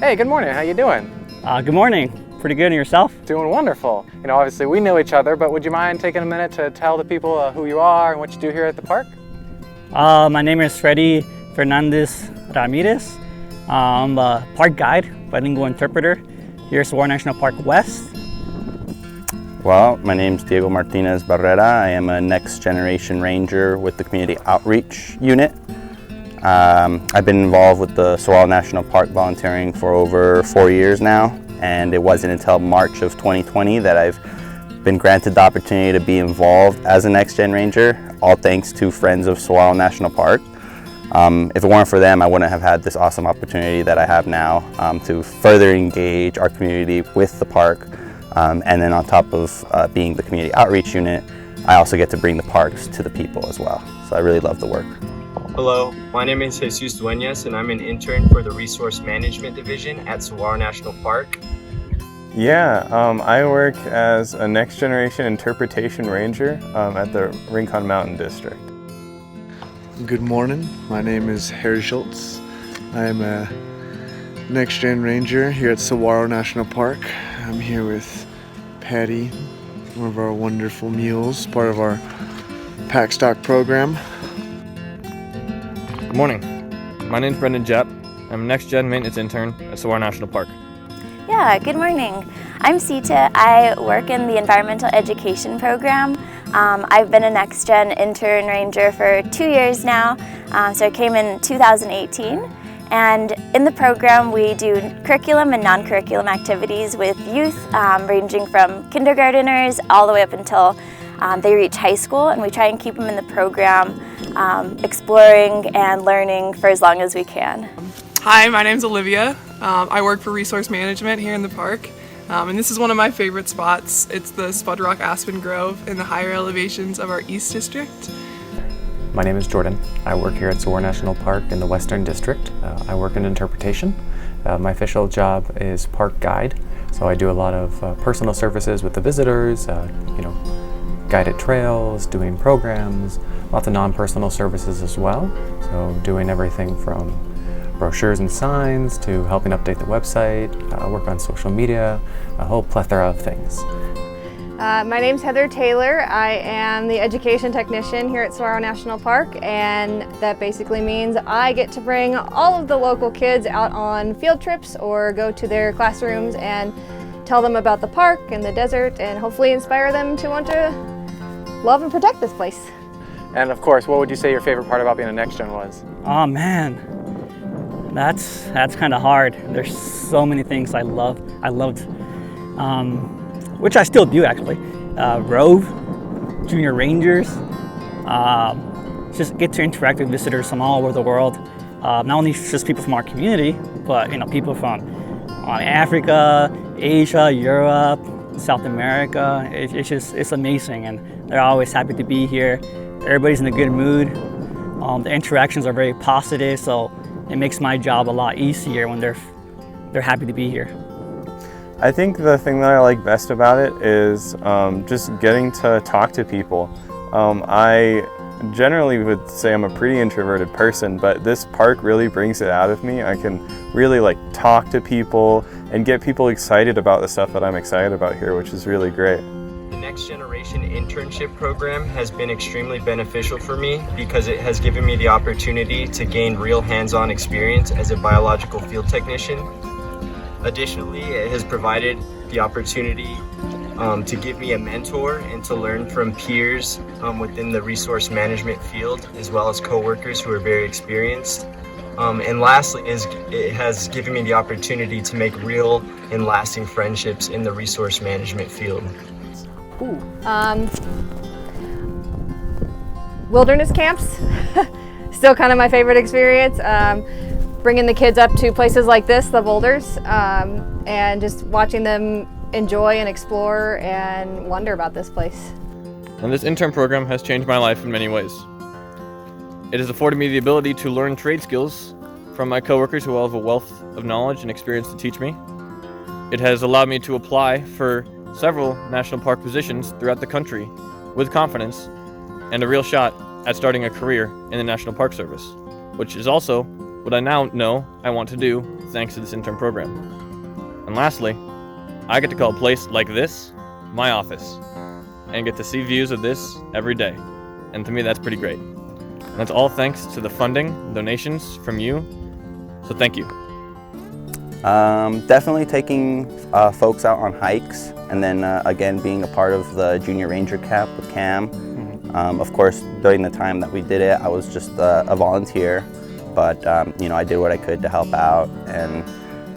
Hey, good morning. How you doing? Good morning. Pretty good, and yourself? Doing wonderful. You know, obviously we know each other, but would you mind taking a minute to tell the people who you are and what you do here at the park? My name is Freddy Fernandez Ramirez. I'm a park guide, bilingual interpreter here at Saguaro National Park West. Well, my name's Diego Martinez Barrera. I am a Next Generation Ranger with the Community Outreach Unit. I've been involved with the Saguaro National Park volunteering for over 4 years now, and it wasn't until March of 2020 that I've been granted the opportunity to be involved as a Next Gen Ranger, all thanks to friends of Saguaro National Park. If it weren't for them, I wouldn't have had this awesome opportunity that I have now to further engage our community with the park. And then on top of being the Community Outreach Unit, I also get to bring the parks to the people as well. So I really love the work. Hello, my name is Jesus Duenas and I'm an intern for the Resource Management Division at Saguaro National Park. Yeah, I work as a Next Generation Interpretation Ranger at the Rincon Mountain District. Good morning, my name is Harry Schultz. I am a Next Gen Ranger here at Saguaro National Park. I'm here with Patty, one of our wonderful mules, part of our pack stock program. Good morning. My name is Brendan Jepp. I'm a Next Gen Maintenance Intern at Saguaro National Park. Yeah, good morning. I'm Sita. I work in the Environmental Education Program. I've been a Next Gen Intern Ranger for 2 years now, so I came in 2018. And in the program we do curriculum and non-curriculum activities with youth, ranging from kindergarteners all the way up until they reach high school, and we try and keep them in the program exploring and learning for as long as we can. Hi, my name's Olivia. I work for Resource Management here in the park, and this is one of my favorite spots. It's the Spud Rock Aspen Grove in the higher elevations of our East District. My name is Jordan. I work here at Saguaro National Park in the Western District. I work in interpretation. My official job is park guide, so I do a lot of personal services with the visitors, guided trails, doing programs, lots of non-personal services as well. So doing everything from brochures and signs to helping update the website, work on social media, a whole plethora of things. My name's Heather Taylor. I am the education technician here at Saguaro National Park, and that basically means I get to bring all of the local kids out on field trips or go to their classrooms and tell them about the park and the desert and hopefully inspire them to want to love and protect this place. And of course, what would you say your favorite part about being a Next Gen was? Oh man, that's kind of hard. There's so many things I loved, which I still do actually. Rove, Junior Rangers, just get to interact with visitors from all over the world. Not only just people from our community, but people from Africa, Asia, Europe, South America. It's amazing, and they're always happy to be here. Everybody's in a good mood. The interactions are very positive, so it makes my job a lot easier when they're happy to be here. I think the thing that I like best about it is just getting to talk to people. I generally would say I'm a pretty introverted person, but this park really brings it out of me. I can really talk to people and get people excited about the stuff that I'm excited about here, which is really great. The Next Generation Internship Program has been extremely beneficial for me because it has given me the opportunity to gain real hands-on experience as a biological field technician. Additionally, it has provided the opportunity to give me a mentor and to learn from peers within the resource management field, as well as co-workers who are very experienced. And lastly, it has given me the opportunity to make real and lasting friendships in the resource management field. Wilderness camps, still kind of my favorite experience. Bringing the kids up to places like this, the boulders, and just watching them enjoy and explore and wonder about this place. And this intern program has changed my life in many ways. It has afforded me the ability to learn trade skills from my coworkers who all have a wealth of knowledge and experience to teach me. It has allowed me to apply for several national park positions throughout the country with confidence and a real shot at starting a career in the National Park Service, which is also what I now know I want to do thanks to this intern program. And lastly, I get to call a place like this my office and get to see views of this every day. And to me, that's pretty great. And that's all thanks to the funding and donations from you. So thank you. Definitely taking folks out on hikes, and then again being a part of the Junior Ranger Camp with Cam. Of course, during the time that we did it, I was just a volunteer, but you know, I did what I could to help out, and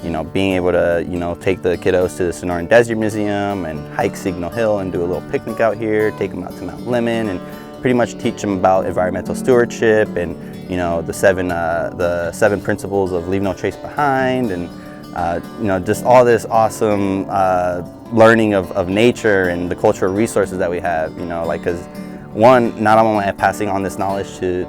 you know, being able to take the kiddos to the Sonoran Desert Museum and hike Signal Hill and do a little picnic out here, take them out to Mount Lemmon, and pretty much teach them about environmental stewardship and the seven principles of leave no trace behind, and just all this awesome learning of nature and the cultural resources that we have. Because one, not only am I passing on this knowledge to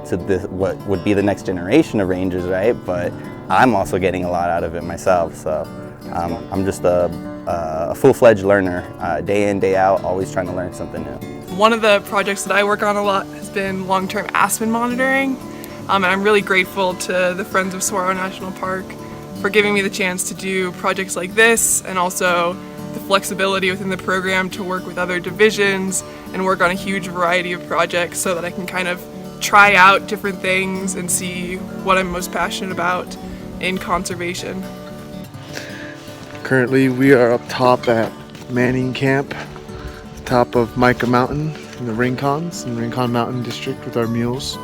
what would be the next generation of rangers, right? But I'm also getting a lot out of it myself. So I'm just a full-fledged learner, day in, day out, always trying to learn something new. One of the projects that I work on a lot has been long-term aspen monitoring. And I'm really grateful to the Friends of Saguaro National Park for giving me the chance to do projects like this, and also the flexibility within the program to work with other divisions and work on a huge variety of projects so that I can kind of try out different things and see what I'm most passionate about in conservation. Currently we are up top at Manning Camp, top of Mica Mountain in the Rincon Mountain District with our mules.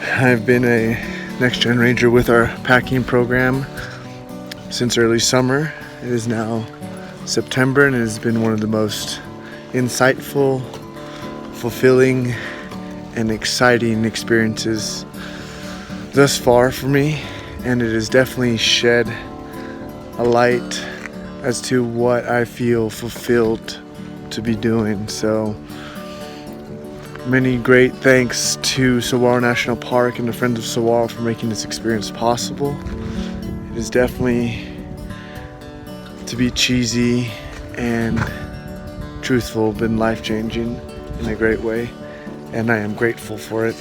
I've been a NextGen Ranger with our packing program since early summer. It is now September, and it has been one of the most insightful, fulfilling, and exciting experiences thus far for me, and it has definitely shed a light as to what I feel fulfilled to be doing. So many great thanks to Saguaro National Park and the Friends of Saguaro for making this experience possible. It is definitely, to be cheesy and truthful, been life-changing in a great way, and I am grateful for it.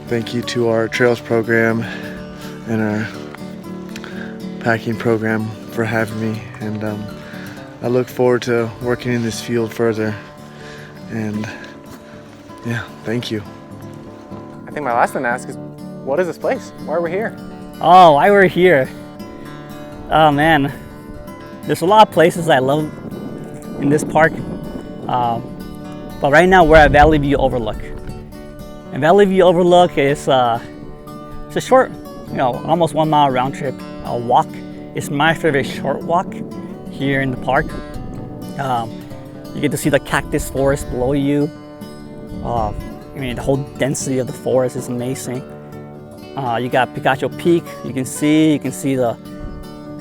Thank you to our Trails program and our packing program for having me, and I look forward to working in this field further, and yeah, thank you. I think my last thing to ask is, what is this place? Why are we here? Oh, why we're here? Oh man, there's a lot of places I love in this park, but right now we're at Valley View Overlook. And Valley View Overlook is it's a short, almost 1 mile round trip walk. It's my favorite short walk here in the park. You get to see the cactus forest below you. The whole density of the forest is amazing. You got Picacho Peak, you can see the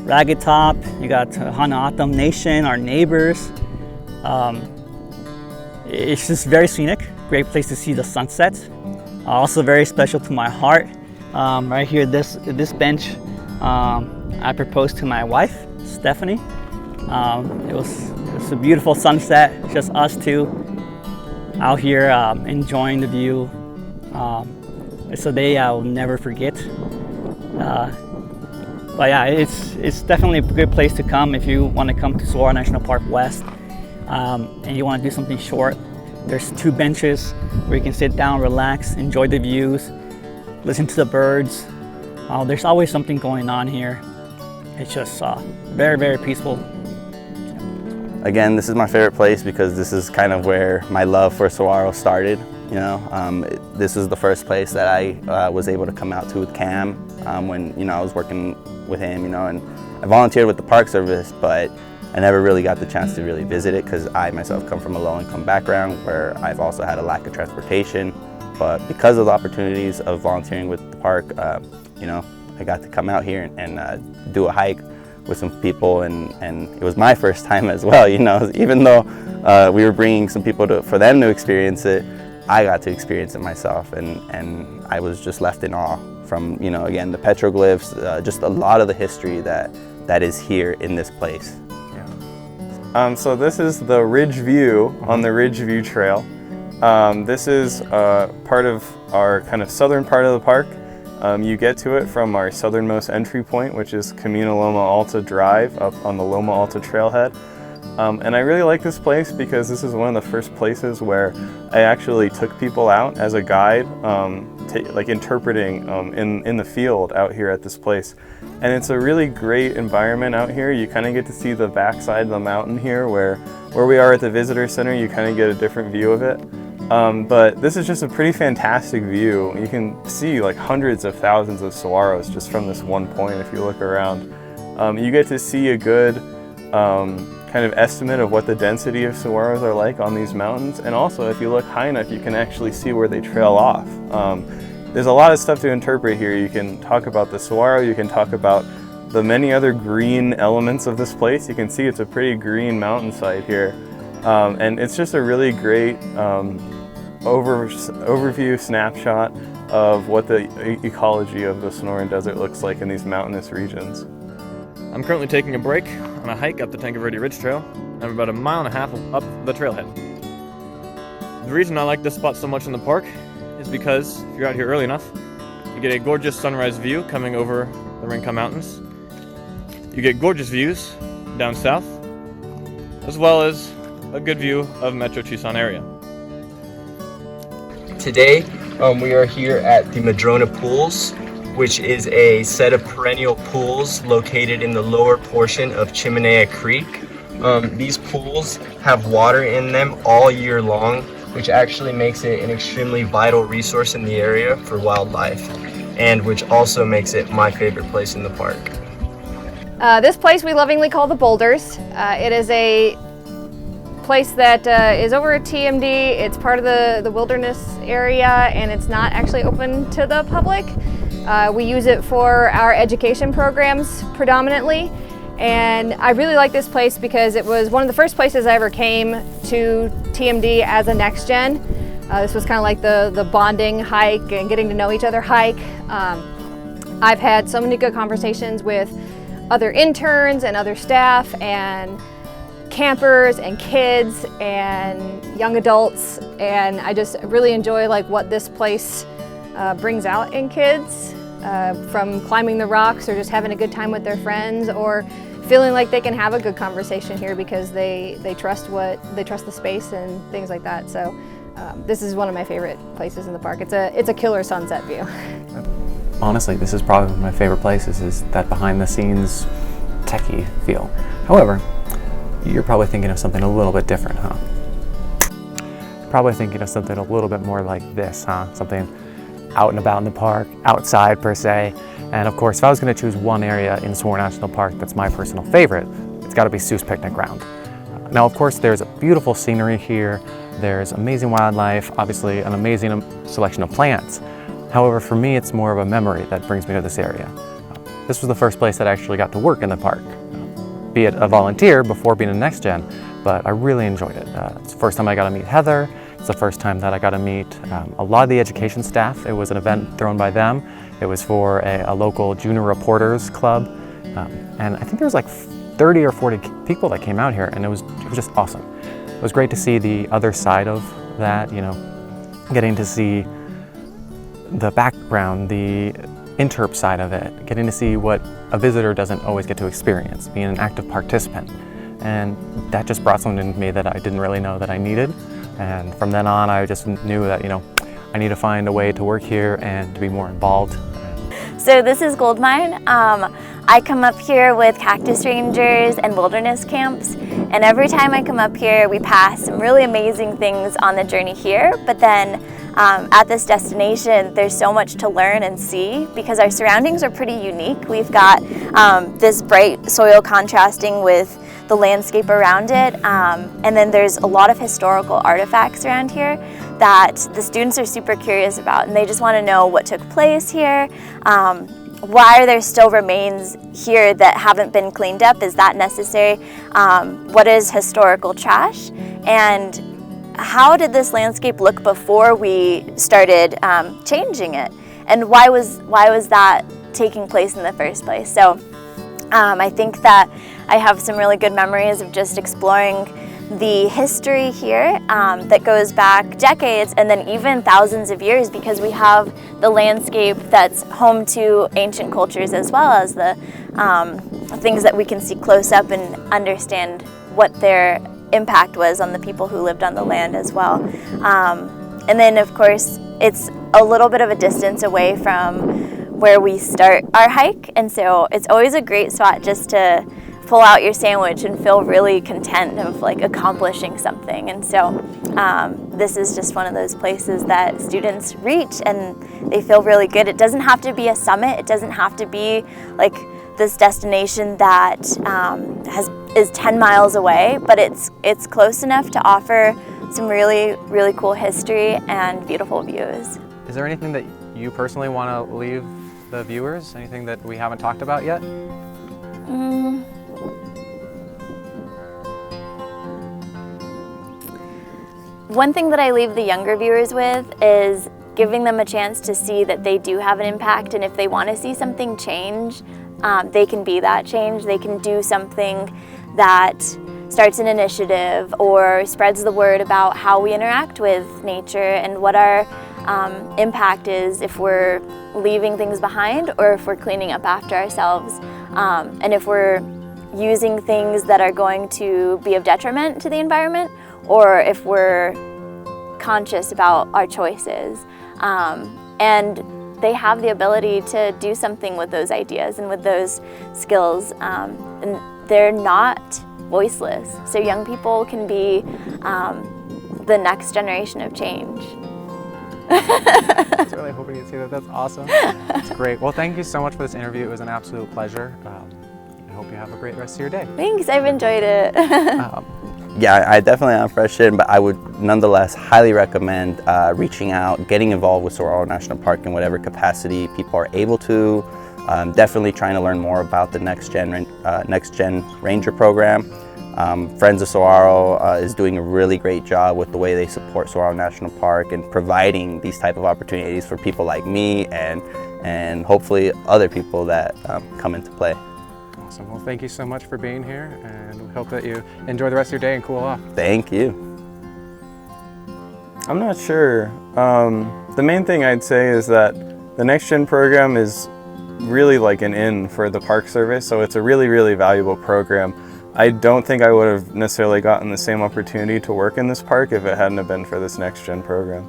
Ragged Top, you got Hana'atam Nation, our neighbors. It's just very scenic, great place to see the sunset. Also very special to my heart. Right here, this bench, I proposed to my wife, Stephanie. It was a beautiful sunset, just us two out here enjoying the view. It's a day I will never forget. But yeah, it's definitely a good place to come if you want to come to Saguaro National Park West and you want to do something short. There's 2 benches where you can sit down, relax, enjoy the views, listen to the birds. There's always something going on here. It's just very, very peaceful. Again, this is my favorite place because this is kind of where my love for Saguaro started. This is the first place that I was able to come out to with Cam when I was working with him. And I volunteered with the Park Service, but I never really got the chance to really visit it because I myself come from a low-income background where I've also had a lack of transportation. But because of the opportunities of volunteering with the park, I got to come out here and do a hike with some people, and it was my first time as well. Even though we were bringing some people for them to experience it, I got to experience it myself, and I was just left in awe from again, the petroglyphs, just a lot of the history that is here in this place. So this is the Ridge View on the Ridge View Trail. This is part of our kind of southern part of the park. You get to it from our southernmost entry point, which is Camino Loma Alta Drive up on the Loma Alta trailhead. And I really like this place because this is one of the first places where I actually took people out as a guide, like interpreting in the field out here at this place. And it's a really great environment out here. You kind of get to see the backside of the mountain here where we are at the visitor center. You kind of get a different view of it. But this is just a pretty fantastic view. You can see like hundreds of thousands of saguaros just from this one point if you look around. You get to see a good kind of estimate of what the density of saguaros are like on these mountains. And also, if you look high enough, you can actually see where they trail off. There's a lot of stuff to interpret here. You can talk about the saguaro, you can talk about the many other green elements of this place. You can see it's a pretty green mountainside here. And it's just a really great overview snapshot of what the ecology of the Sonoran Desert looks like in these mountainous regions. I'm currently taking a break on a hike up the Tanque Verde Ridge Trail. I'm about 1.5 miles up the trailhead. The reason I like this spot so much in the park is because if you're out here early enough, you get a gorgeous sunrise view coming over the Rincon Mountains. You get gorgeous views down south, as well as a good view of Metro Tucson area. Today, we are here at the Madrona Pools, which is a set of perennial pools located in the lower portion of Chimenea Creek. These pools have water in them all year long, which actually makes it an extremely vital resource in the area for wildlife, and which also makes it my favorite place in the park. This place we lovingly call the Boulders. It is a place that is over at TMD. It's part of the wilderness area, and it's not actually open to the public. We use it for our education programs predominantly, and I really like this place because it was one of the first places I ever came to TMD as a NextGen. This was kind of like the bonding hike and getting to know each other hike. I've had so many good conversations with other interns and other staff and campers and kids and young adults, and I just really enjoy like what this place brings out in kids, from climbing the rocks or just having a good time with their friends, or feeling like they can have a good conversation here because they trust the space and things like that. So this is one of my favorite places in the park. It's a killer sunset view. Honestly, this is probably one of my favorite places, is that behind the scenes techie feel. However, you're probably thinking of something a little bit different, huh? Probably thinking of something a little bit more like this, huh? Something out and about in the park, outside per se. And of course, if I was going to choose one area in Saguaro National Park that's my personal favorite, it's got to be SOS Picnic Ground. Now, of course, there's a beautiful scenery here. There's amazing wildlife, obviously an amazing selection of plants. However, for me, it's more of a memory that brings me to this area. This was the first place that I actually got to work in the park, be it a volunteer before being a NextGen, but I really enjoyed it. It's the first time I got to meet Heather. It's the first time that I got to meet a lot of the education staff. It was an event thrown by them. It was for a local junior reporters club. And I think there was like 30 or 40 people that came out here, and it was just awesome. It was great to see the other side of that, you know, getting to see the background, the interp side of it, getting to see what a visitor doesn't always get to experience, being an active participant. And that just brought something to me that I didn't really know that I needed. And from then on, I just knew that, you know, I need to find a way to work here and to be more involved. So this is Goldmine. I come up here with cactus rangers and wilderness camps, and every time I come up here, we pass some really amazing things on the journey here, but then at this destination, there's so much to learn and see because our surroundings are pretty unique. We've got this bright soil contrasting with the landscape around it, and then there's a lot of historical artifacts around here that the students are super curious about, and they just want to know what took place here. Why are there still remains here that haven't been cleaned up? Is that necessary? What is historical trash? And how did this landscape look before we started changing it? And why was that taking place in the first place? So I think that I have some really good memories of just exploring the history here that goes back decades and then even thousands of years, because we have the landscape that's home to ancient cultures as well as the things that we can see close up and understand what their impact was on the people who lived on the land as well. And then of course it's a little bit of a distance away from where we start our hike, and so it's always a great spot just to pull out your sandwich and feel really content of like accomplishing something. And so this is just one of those places that students reach and they feel really good. It doesn't have to be a summit, it doesn't have to be like this destination that is 10 miles away, but it's close enough to offer some really cool history and beautiful views. Is there anything that you personally want to leave the viewers? Anything that we haven't talked about yet? One thing that I leave the younger viewers with is giving them a chance to see that they do have an impact, and if they want to see something change, they can be that change. They can do something that starts an initiative or spreads the word about how we interact with nature and what our impact is if we're leaving things behind or if we're cleaning up after ourselves, and if we're using things that are going to be of detriment to the environment, or if we're conscious about our choices. And they have the ability to do something with those ideas and with those skills, and they're not voiceless. So young people can be the next generation of change. I was really hoping you'd say that. That's awesome. That's great. Well, thank you so much for this interview. It was an absolute pleasure. I hope you have a great rest of your day. Thanks, I've enjoyed it. Yeah, I definitely am frustrated, but I would nonetheless highly recommend reaching out, getting involved with Saguaro National Park in whatever capacity people are able to. Definitely trying to learn more about the NextGen Ranger program. Friends of Saguaro is doing a really great job with the way they support Saguaro National Park and providing these type of opportunities for people like me and hopefully other people that come into play. Awesome. Well, thank you so much for being here, and we hope that you enjoy the rest of your day and cool off. Thank you. I'm not sure. The main thing I'd say is that the NextGen program is really like an in for the Park Service, so it's a really valuable program. I don't think I would have necessarily gotten the same opportunity to work in this park if it hadn't have been for this NextGen program.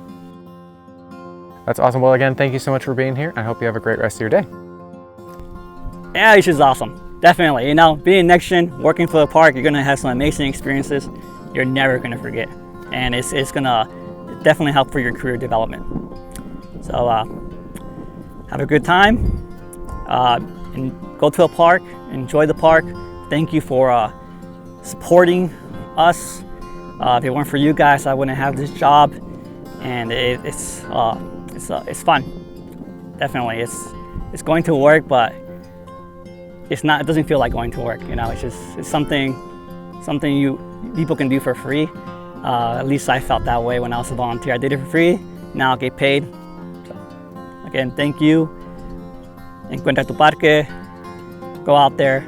That's awesome. Well, again, thank you so much for being here. I hope you have a great rest of your day. Yeah, this is awesome. Definitely. You know, being NextGen, working for the park, you're going to have some amazing experiences you're never going to forget. And it's going to definitely help for your career development. So have a good time and go to a park, enjoy the park. Thank you for supporting us. If it weren't for you guys, I wouldn't have this job. And it's fun. Definitely. It's going to work, but it doesn't feel like going to work, you know. It's something people can do for free. At least I felt that way when I was a volunteer. I did it for free, now I get paid. So, again, thank you. Encuentra tu parque, go out there,